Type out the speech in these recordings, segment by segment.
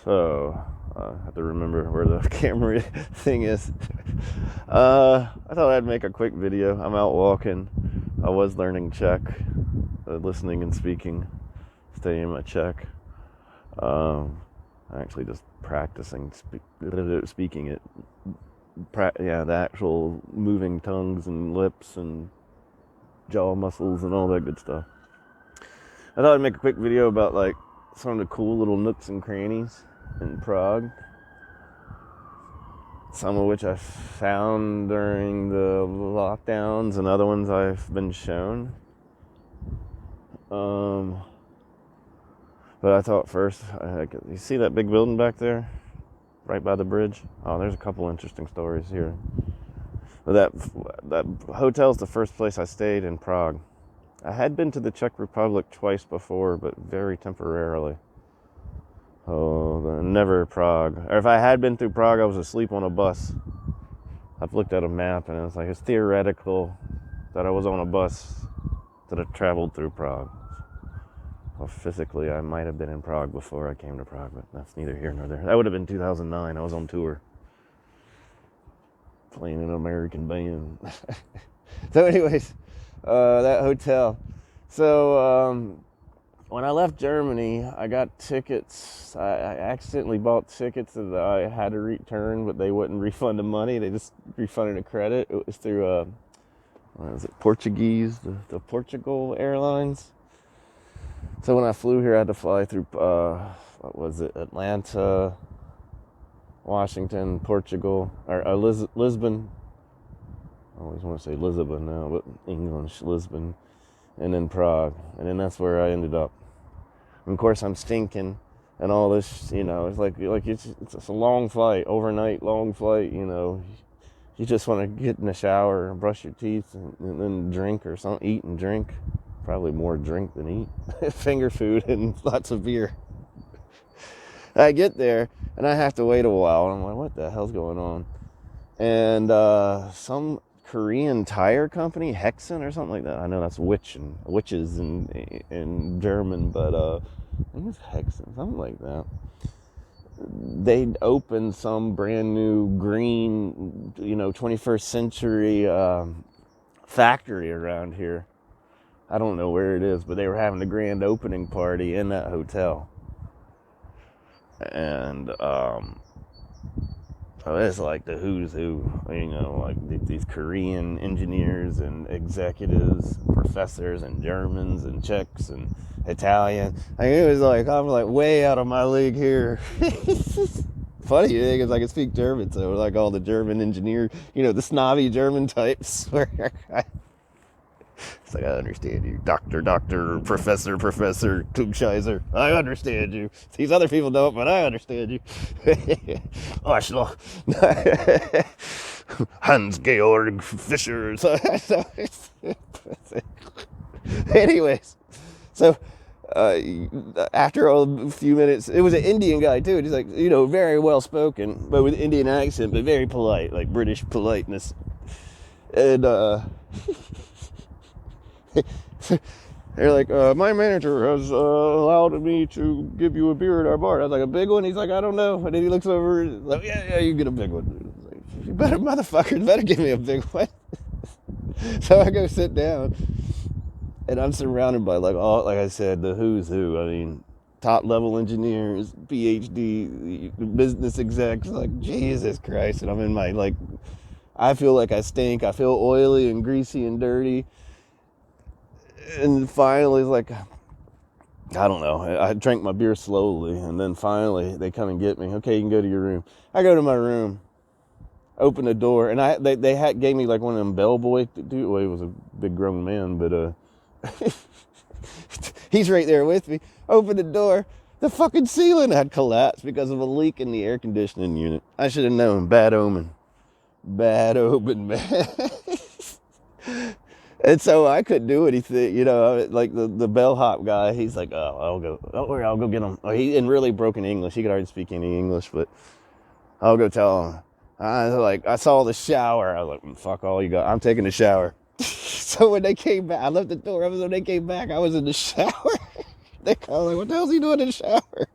So, I have to remember where the camera thing is. I thought I'd make a quick video. I'm out walking. I was learning Czech, listening and speaking, studying my Czech. Actually just practicing speaking it. The actual moving tongues and lips and jaw muscles and all that good stuff. I thought I'd make a quick video about like some of the cool little nooks and crannies in Prague, some of which I found during the lockdowns and other ones I've been shown. But I thought first, you see that big building back there, right by the bridge? Oh, there's a couple interesting stories here. That hotel's the first place I stayed in Prague. I had been to the Czech Republic twice before, but very temporarily. Oh, never Prague. Or if I had been through Prague, I was asleep on a bus. I've looked at a map, and it's theoretical that I was on a bus that had traveled through Prague. Well, physically, I might have been in Prague before I came to Prague, but that's neither here nor there. That would have been 2009. I was on tour, playing in an American band. So anyways, that hotel. So when I left Germany, I got tickets. I accidentally bought tickets that I had to return, but they wouldn't refund the money. They just refunded a credit. It was through, what is it, Portuguese, the Portugal Airlines. So when I flew here, I had to fly through, Atlanta, Washington, Portugal, or Lisbon. I always want to say Lisbon now, but English, Lisbon, and then Prague. And then that's where I ended up. And of course, I'm stinking and all this, it's like it's a long flight, overnight long flight, You just want to get in the shower and brush your teeth and then drink or something, eat and drink. Probably more drink than eat. Finger food and lots of beer. I get there and I have to wait a while. I'm like, what the hell's going on? And some Korean tire company, Hexen or something like that. I know that's witches in German, but I think it's Hexen, something like that. They'd opened some brand new green, 21st century factory around here. I don't know where it is, but they were having a grand opening party in that hotel. And so it's like the who's who, like these Korean engineers and executives, professors and Germans and Czechs and Italian. It was like, I'm like way out of my league here. Funny thing is I can speak German, so like all the German engineers, the snobby German types where it's like, I understand you, doctor, professor, Klugscheißer. I understand you. These other people don't, but I understand you. Arschloch. Hans-Georg Fischer. Anyways, so after a few minutes, it was an Indian guy too. He's like, very well spoken, but with Indian accent, but very polite, like British politeness. And they're like, my manager has allowed me to give you a beer at our bar. I was like, a big one? He's like, I don't know. And then he looks over and like, yeah, you get a big one. Like, you better, motherfuckers, better give me a big one. So I go sit down, and I'm surrounded by like I said, the who's who. Top level engineers, PhD, business execs. Like, Jesus Christ. And I'm in my I feel like I stink. I feel oily and greasy and dirty. And finally, I don't know. I drank my beer slowly, and then finally they come and get me. Okay, you can go to your room. I go to my room, open the door, and they gave me like one of them bellboy dude. Well, he was a big grown man, but he's right there with me. Open the door. The fucking ceiling had collapsed because of a leak in the air conditioning unit. I should have known. Bad omen. Bad omen, man. And so I couldn't do anything, like the bellhop guy, he's like, I'll go get him. He in really broken English. He could hardly speak any English, but I'll go tell him. I saw the shower. I was like, fuck all you got. I'm taking a shower. So when they came back, I left the door open. When they came back, I was in the shower. They're kind of like, what the hell's he doing in the shower?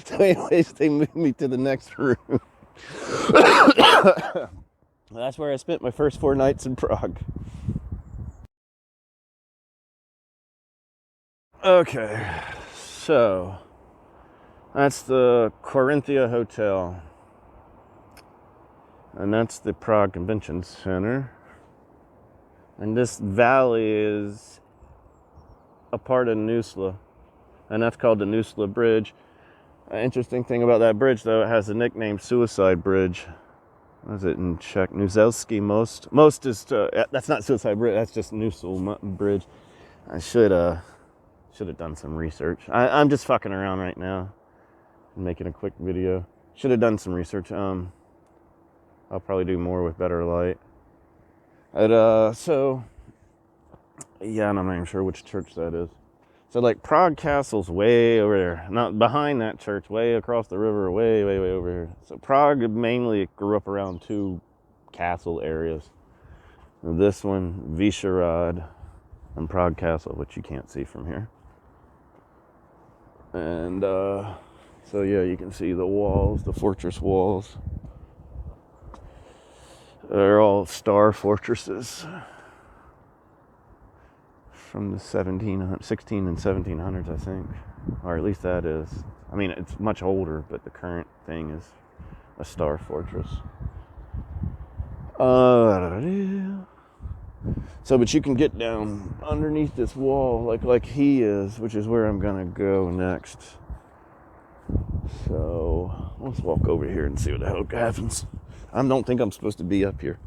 So anyways, they moved me to the next room. That's where I spent my first 4 nights in Prague. Okay, so that's the Corinthia Hotel. And that's the Prague Convention Center. And this valley is a part of Nusle. And that's called the Nusle Bridge. An interesting thing about that bridge, though, it has the nickname Suicide Bridge. What is it in Czech? Nuselsky Most. Most is, that's not Suicide Bridge, that's just Nusle Bridge. I should have done some research. I'm just fucking around right now. I'm making a quick video. Should have done some research. I'll probably do more with better light. So, yeah, and I'm not even sure which church that is. So, like, Prague Castle's way over there. Not behind that church, way across the river, way over here. So, Prague mainly grew up around 2 castle areas. This one, Vyšehrad, and Prague Castle, which you can't see from here. And, so, yeah, you can see the walls, the fortress walls. They're all star fortresses from the 16 and 1700s, I think. Or at least that is. I mean, it's much older, but the current thing is a star fortress. So, but you can get down underneath this wall like he is, which is where I'm going to go next. So, let's walk over here and see what the hell happens. I don't think I'm supposed to be up here.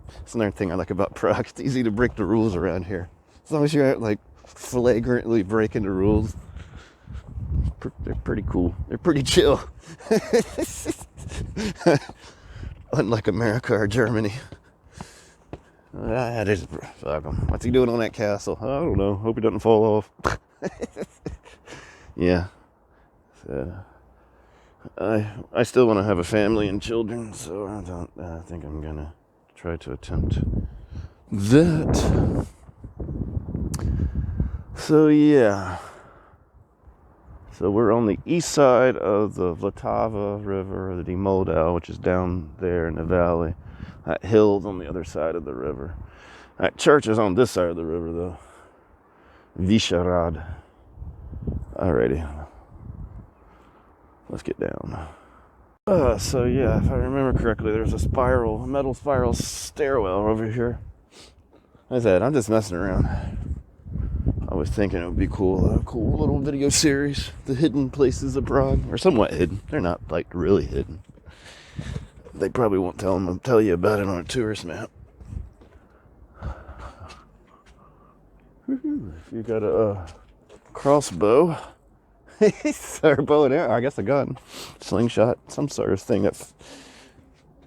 That's another thing I like about Prague. It's easy to break the rules around here. As long as you're like flagrantly breaking the rules, they're pretty cool. They're pretty chill. Unlike America or Germany. Fuck him. What's he doing on that castle? I don't know. Hope he doesn't fall off. Yeah. So, I still want to have a family and children, so I think I'm gonna try to attempt that. So yeah. So we're on the east side of the Vltava River, or the Moldau, which is down there in the valley. That hill's on the other side of the river. That church is on this side of the river, though. Vyšehrad. Alrighty. Let's get down. So yeah, if I remember correctly, there's a metal spiral stairwell over here. Like I said, I'm just messing around. I was thinking it would be cool, a cool little video series, the hidden places of Prague, or somewhat hidden. They're not like really hidden. They probably won't tell you about it on a tourist map. If you got a propelled or bow and arrow, I guess a gun, slingshot, some sort of thing that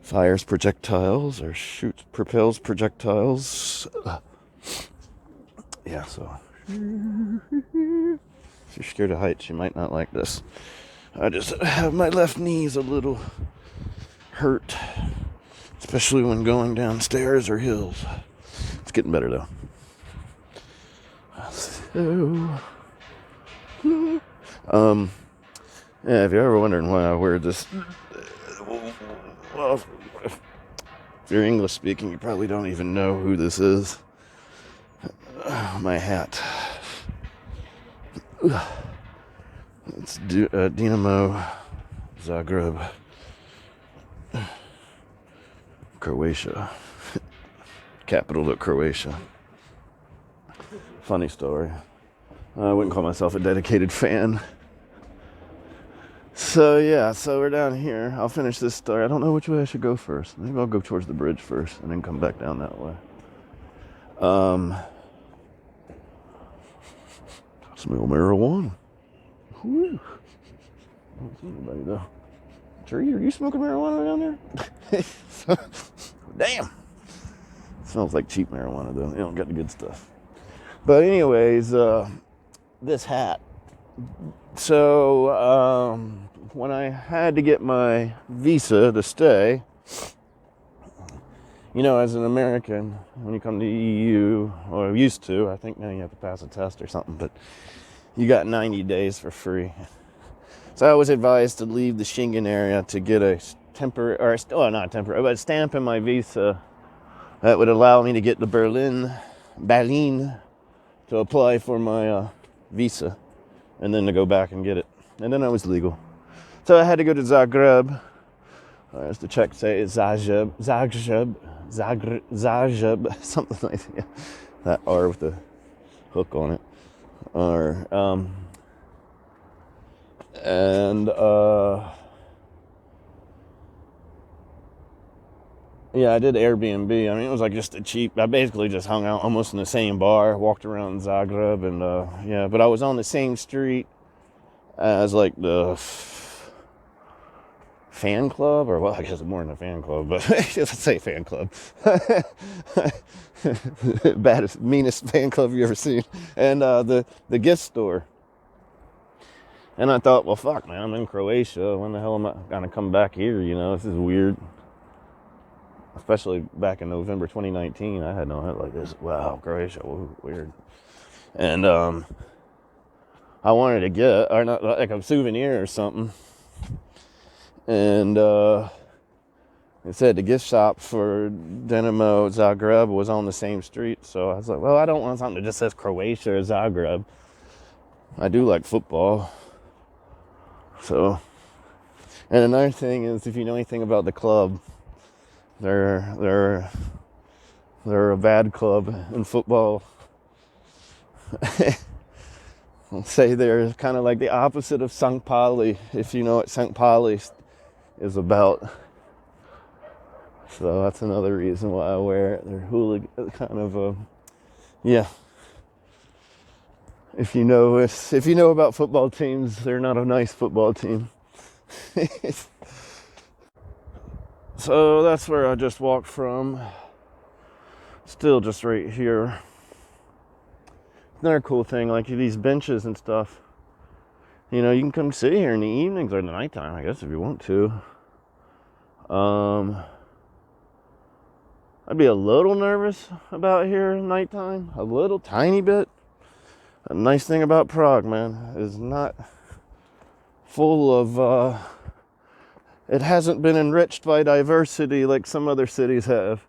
fires projectiles or propels projectiles. Yeah, so if you're scared of heights, you might not like this. I just have my left knees a little hurt, especially when going down stairs or hills. It's getting better though. So, yeah, if you're ever wondering why I wear this, well, if you're English speaking, you probably don't even know who this is. My hat. It's Dinamo Zagreb, Croatia. Capital of Croatia. Funny story. I wouldn't call myself a dedicated fan. So yeah, so we're down here. I'll finish this story. I don't know which way I should go first. Maybe I'll go towards the bridge first and then come back down that way. Smell marijuana. Whew. I don't see anybody though. Tree, are you smoking marijuana down there? Damn. Smells like cheap marijuana though. You don't got the good stuff. But anyways, this hat. So when I had to get my visa to stay, you know, as an American, when you come to the EU, or used to, I think now you have to pass a test or something, but you got 90 days for free. So I was advised to leave the Schengen area to get a temporary, or not temporary, but a stamp in my visa that would allow me to get to Berlin to apply for my visa, and then to go back and get it. And then I was legal. So I had to go to Zagreb, or as the Czech say, Zagreb, something like that. That R with the hook on it. Yeah, I did Airbnb. I mean, it was like just a cheap. I basically just hung out almost in the same bar, walked around Zagreb, and yeah. But I was on the same street as like the fan club, or well, I guess it's more than a fan club, but let's say fan club. Baddest, meanest fan club you ever seen, and the gift store. And I thought, well, fuck, man, I'm in Croatia. When the hell am I gonna come back here? You know, this is weird. Especially back in November 2019, I had no head like this. Wow, Croatia, whoa, weird. And I wanted to get, or not like a souvenir or something. And it said the gift shop for Dinamo Zagreb was on the same street. So I was like, well, I don't want something that just says Croatia or Zagreb. I do like football. So, and another thing is, if you know anything about the club, they're a bad club in football. I'll say they're kind of like the opposite of St. Pauli, if you know what St. Pauli is about. So that's another reason why I wear it. They're hooligan, kind of yeah. If you know about football teams, they're not a nice football team. So that's where I just walked from. Still just right here. Another cool thing, like these benches and stuff. You know, you can come sit here in the evenings or the nighttime, I guess, if you want to. I'd be a little nervous about here at nighttime. A little tiny bit. A nice thing about Prague, man, is not full of, it hasn't been enriched by diversity like some other cities have.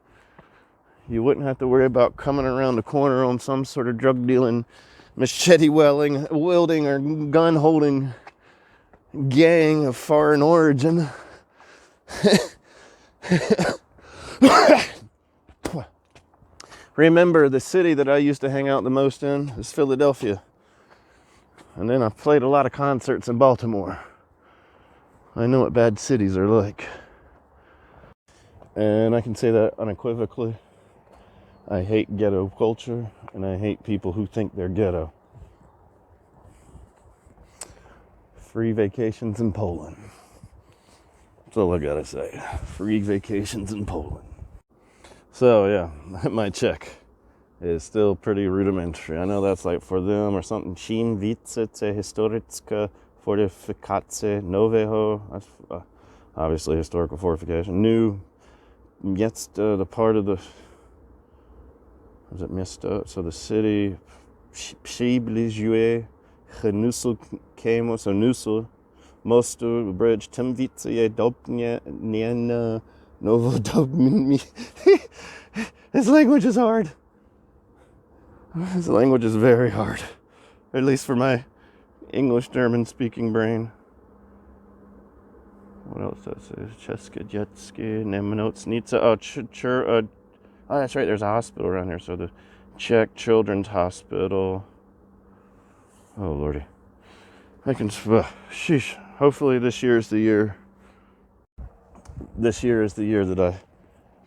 You wouldn't have to worry about coming around the corner on some sort of drug dealing, machete wielding, or gun holding gang of foreign origin. Remember, the city that I used to hang out the most in is Philadelphia. And then I played a lot of concerts in Baltimore. I know what bad cities are like. And I can say that unequivocally. I hate ghetto culture, and I hate people who think they're ghetto. Free vacations in Poland. That's all I gotta say. Free vacations in Poland. So yeah, my Czech is still pretty rudimentary. I know that's like for them or something. Čím více historická fortifikace nového. That's obviously historical fortification. New město, the part of the, is it město? So the city přibližuje k Nusle Kému, so Nusle, mostu, bridge, tím více je doplněna novodobní. This language is hard. This language is very hard. At least for my English, German speaking brain. What else does it say? České dětské nemocnice. Oh, that's right. There's a hospital around here. So the Czech Children's Hospital. Oh, Lordy. I can, sheesh. Hopefully this year is the year. This year is the year that I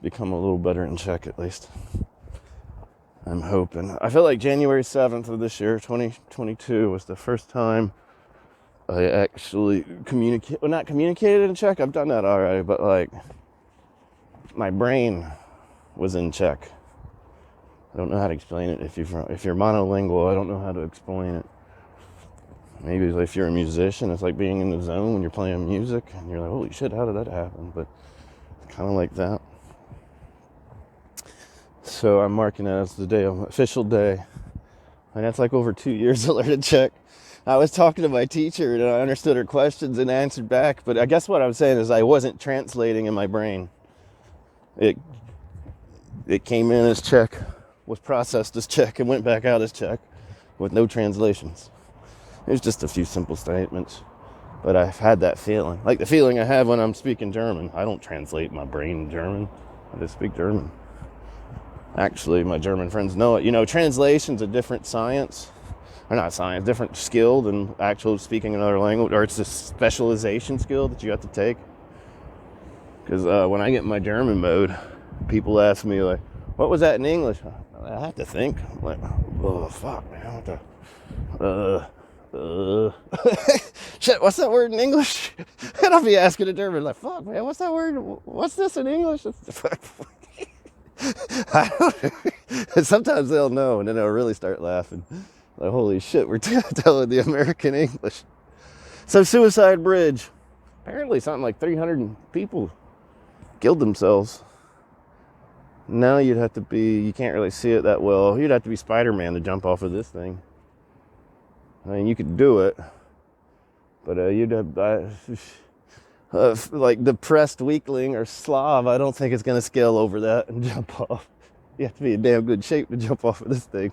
become a little better in Czech, at least. I'm hoping. I feel like January 7th of this year, 2022, was the first time I actually not communicated in Czech. I've done that already, but like my brain was in Czech. I don't know how to explain it. If you're monolingual, I don't know how to explain it. Maybe if you're a musician, it's like being in the zone when you're playing music, and you're like, holy shit, how did that happen? But it's kind of like that. So I'm marking it as the official day. And that's like over 2 years I learned Czech. I was talking to my teacher and I understood her questions and answered back. But I guess what I'm saying is I wasn't translating in my brain. It came in as Czech, was processed as Czech, and went back out as Czech with no translations. It was just a few simple statements. But I've had that feeling. Like the feeling I have when I'm speaking German. I don't translate my brain in German. I just speak German. Actually, my German friends know it. You know, translation's a different science. Or not science, different skill than actual speaking another language. Or it's a specialization skill that you have to take. Because when I get in my German mode, people ask me, like, what was that in English? I have to think. I'm like, oh, fuck, man. What the... Shit, what's that word in English? And I'll be asking in German, like, fuck, man, what's that word? What's this in English? I don't, sometimes they'll know, and then they'll really start laughing. Like, holy shit, we're telling the American English. So, Suicide Bridge. Apparently, something like 300 people killed themselves. Now you'd have to be, you can't really see it that well. You'd have to be Spider-Man to jump off of this thing. I mean, you could do it, but you'd have, like depressed weakling or Slav, I don't think it's going to scale over that and jump off. You have to be in damn good shape to jump off of this thing.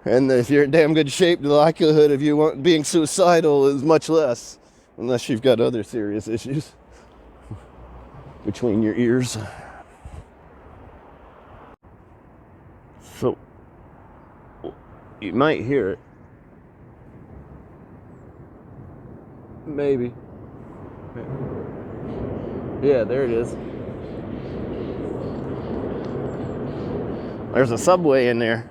And if you're in damn good shape, the likelihood of you being suicidal is much less, unless you've got other serious issues between your ears. So, you might hear it. Maybe. Yeah, there it is. There's a subway in there.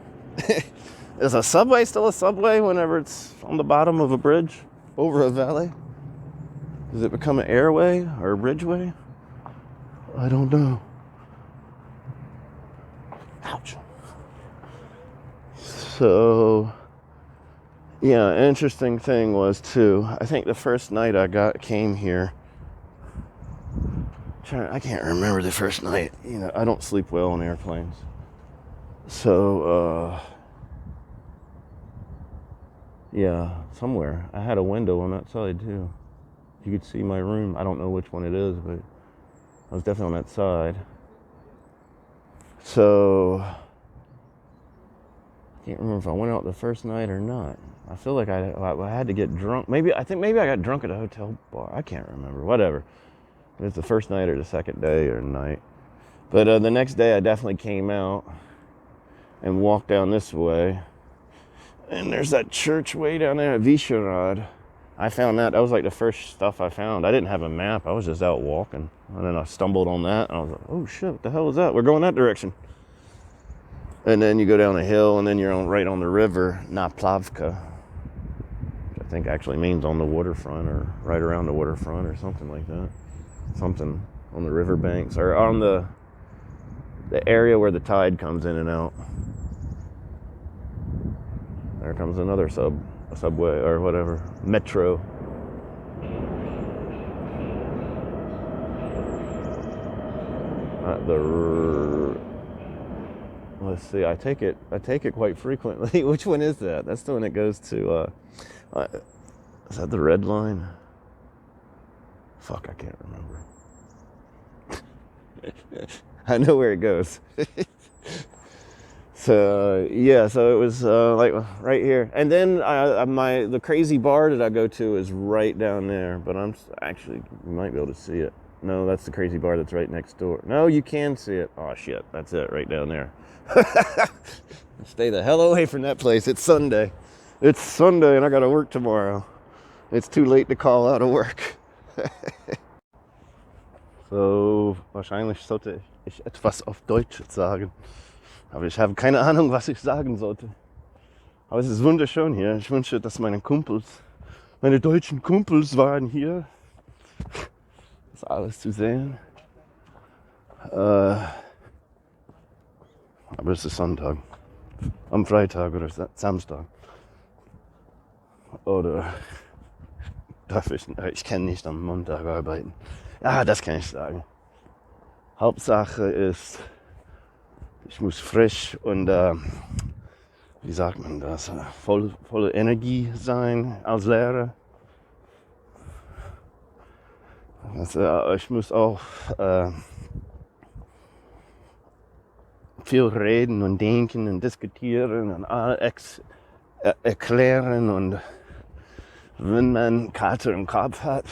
Is a subway still a subway whenever it's on the bottom of a bridge over a valley? Does it become an airway or a bridgeway? I don't know. Ouch. So, yeah, interesting thing was too, I think the first night I came here, I can't remember the first night. You know, I don't sleep well on airplanes. So, yeah, somewhere. I had a window on that side too. You could see my room. I don't know which one it is, but I was definitely on that side. So, I can't remember if I went out the first night or not. I feel like I had to get drunk. Maybe I got drunk at a hotel bar. I can't remember. Whatever. It was the first night or the second day or night. But the next day I definitely came out and walked down this way. And there's that church way down there at Vyšehrad. I found that. That was like the first stuff I found. I didn't have a map. I was just out walking. And then I stumbled on that. And I was like, oh shit, what the hell is that? We're going that direction. And then you go down a hill, and then you're right on the river, Naplavka, which I think actually means on the waterfront or right around the waterfront or something like that. Something on the riverbanks or on the area where the tide comes in and out. There comes another subway or whatever, metro. Let's see. I take it quite frequently. Which one is that? That's the one that goes to. Is that the red line? Fuck, I can't remember. I know where it goes. So yeah, so it was like right here, and then the crazy bar that I go to is right down there. But I'm actually, you might be able to see it. No, that's the crazy bar that's right next door. No, you can see it. Oh shit, that's it right down there. Stay the hell away from that place. It's Sunday. It's Sunday and I gotta work tomorrow. It's too late to call out of work. So, wahrscheinlich sollte ich etwas auf Deutsch sagen. Aber ich habe keine Ahnung, was ich sagen sollte. Aber es ist wunderschön hier. Ich wünsche, dass meine deutschen Kumpels waren hier. Das alles zu sehen. Aber es ist Sonntag. Am Freitag oder Samstag. Oder ich kann nicht am Montag arbeiten. Ja, das kann ich sagen. Hauptsache ist, ich muss frisch und wie sagt man das, volle Energie sein als Lehrer. Ich muss auch viel reden und denken und diskutieren und erklären, und wenn man Kater im Kopf hat,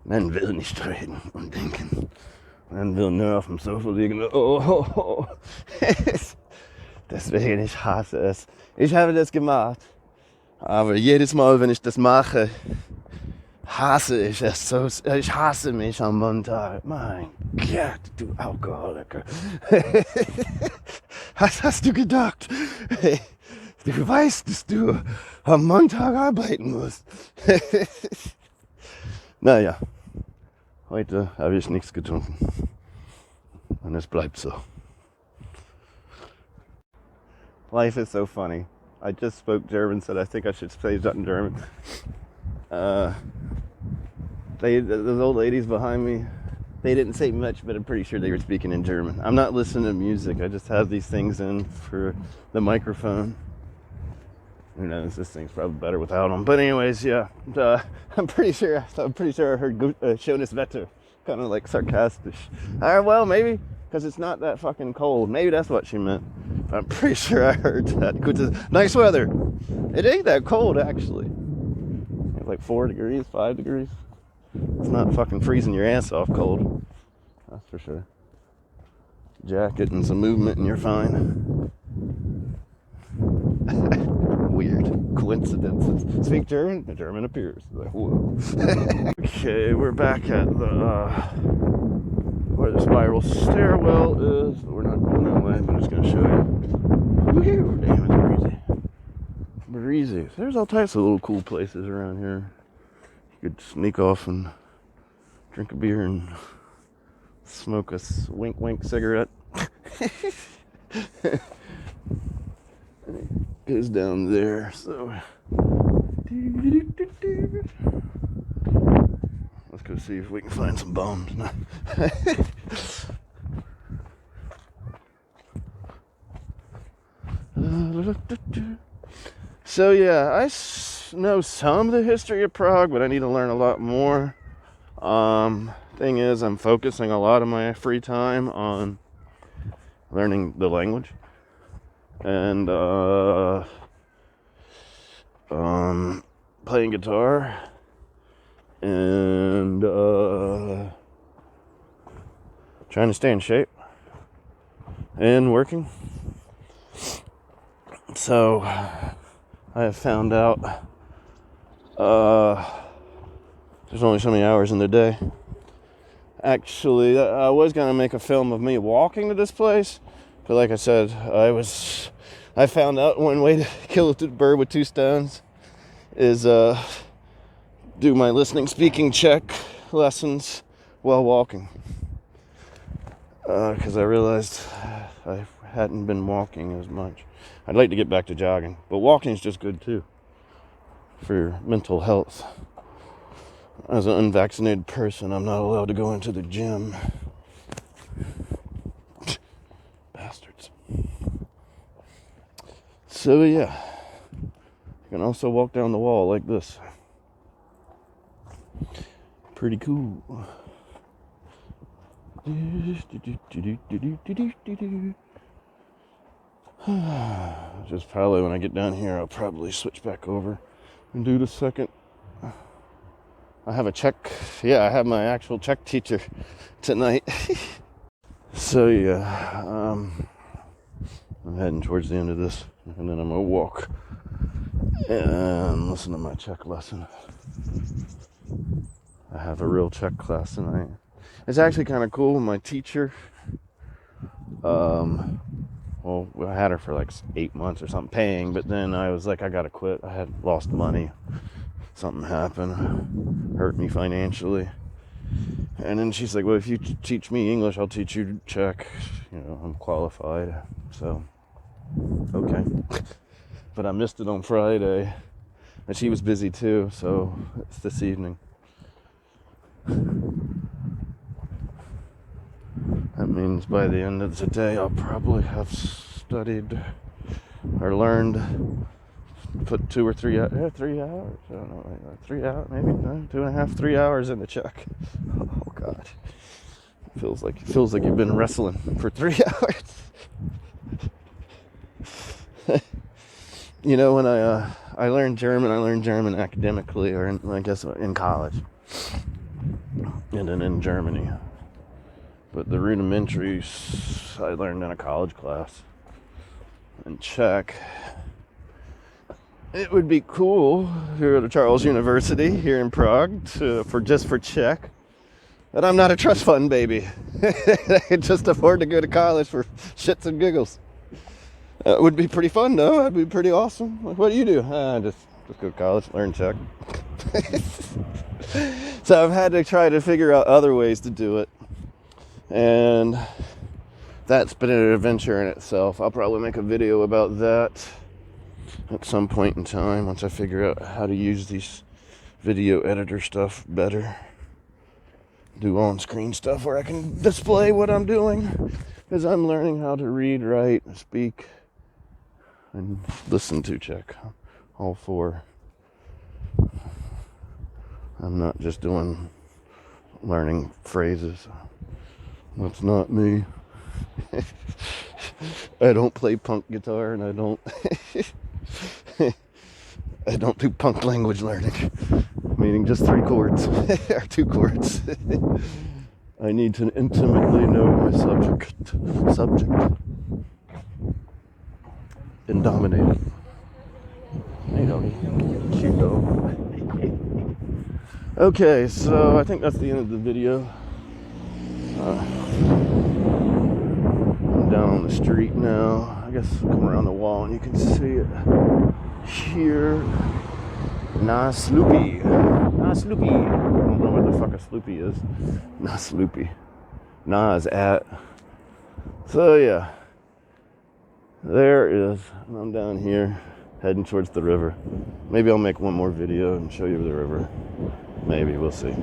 man will nicht reden und denken. Man will nur auf dem Sofa liegen. Oh. Deswegen, ich hasse es. Ich habe das gemacht. Aber jedes Mal, wenn ich das mache, hasse ich es so. Ich hasse mich am Montag. Mein Gott, du Alkoholiker. Was hast du gedacht? Du weißt, dass du am Montag arbeiten musst. Naja, heute habe ich nichts getrunken. Und es bleibt so. Life is so funny. I just spoke German, said I think I should say that in German. Those old ladies behind me, they didn't say much, but I'm pretty sure they were speaking in German. I'm not listening to music. I just have these things in for the microphone. Who knows? This thing's probably better without them. But anyways, yeah. I'm pretty sure I heard schönes Wetter, kind of like sarcastic. Well, maybe because it's not that fucking cold. Maybe that's what she meant. I'm pretty sure I heard that. Nice weather. It ain't that cold, actually. It's like 4 degrees, 5 degrees. It's not fucking freezing your ass off cold. That's for sure. Jacket and some movement and you're fine. Weird coincidences. Speak German, the German appears. Like, whoa. Okay, we're back at the where the spiral stairwell is. We're not going that way. I'm just gonna show you. Woo-hoo, damn, it's breezy. Breezy. There's all types of little cool places around here. You could sneak off and drink a beer and smoke a wink cigarette. It goes down there, so let's go see if we can find some bombs. So yeah, I know some of the history of Prague, but I need to learn a lot more. Thing is, I'm focusing a lot of my free time on learning the language and playing guitar and trying to stay in shape and working. So I have found out there's only so many hours in the day. Actually, I was gonna make a film of me walking to this place, but like I said, I found out one way to kill a bird with two stones is do my listening, speaking, Czech lessons while walking. Because I realized I hadn't been walking as much. I'd like to get back to jogging, but walking is just good too for your mental health. As an unvaccinated person, I'm not allowed to go into the gym. Bastards. So yeah, you can also walk down the wall like this. Pretty cool. Just probably when I get down here, I'll probably switch back over and do the second. I have a Czech, I have my actual Czech teacher tonight. So yeah, I'm heading towards the end of this, and then I'm gonna walk and listen to my Czech lesson. I have a real Czech class tonight. It's actually kind of cool. My teacher, well, I had her for like 8 months or something paying, but then I was like, I gotta quit. I had lost money. Something happened, hurt me financially. And then she's like, well, if you teach me English, I'll teach you Czech. You know, I'm qualified. So, okay. But I missed it on Friday. And she was busy too, so it's this evening. That means by the end of the day, I'll probably have studied or learned, put 2 or 3 hours, 3 hours, I don't know, like 3 hours, maybe 2.5, 3 hours into Czech. Oh God, it feels like you've been wrestling for 3 hours. You know, when I learned German academically, or I guess in college, and then in Germany. But the rudimentaries I learned in a college class. In Czech, it would be cool to go to Charles University here in Prague for Czech. But I'm not a trust fund baby. I could just afford to go to college for shits and giggles. It would be pretty fun, though. That'd be pretty awesome. Like, what do you do? Just go to college, learn Czech. So I've had to try to figure out other ways to do it. And that's been an adventure in itself. I'll probably make a video about that at some point in time once I figure out how to use these video editor stuff better. Do on-screen stuff where I can display what I'm doing, because I'm learning how to read, write, speak, and listen to Czech. All four. I'm not just learning phrases. That's not me. I don't play punk guitar, and I don't do punk language learning, meaning just 3 chords or 2 chords. I need to intimately know my subject and dominate it. Hey doggy, cute dog. Okay, so I think that's the end of the video. I'm down on the street now. I guess I'll come around the wall and you can see it here. Nusle. I don't know what the fuck a sloopy is. Nusle. Is at. So yeah, there is. I'm down here heading towards the river. Maybe I'll make one more video and show you the river. Maybe, we'll see.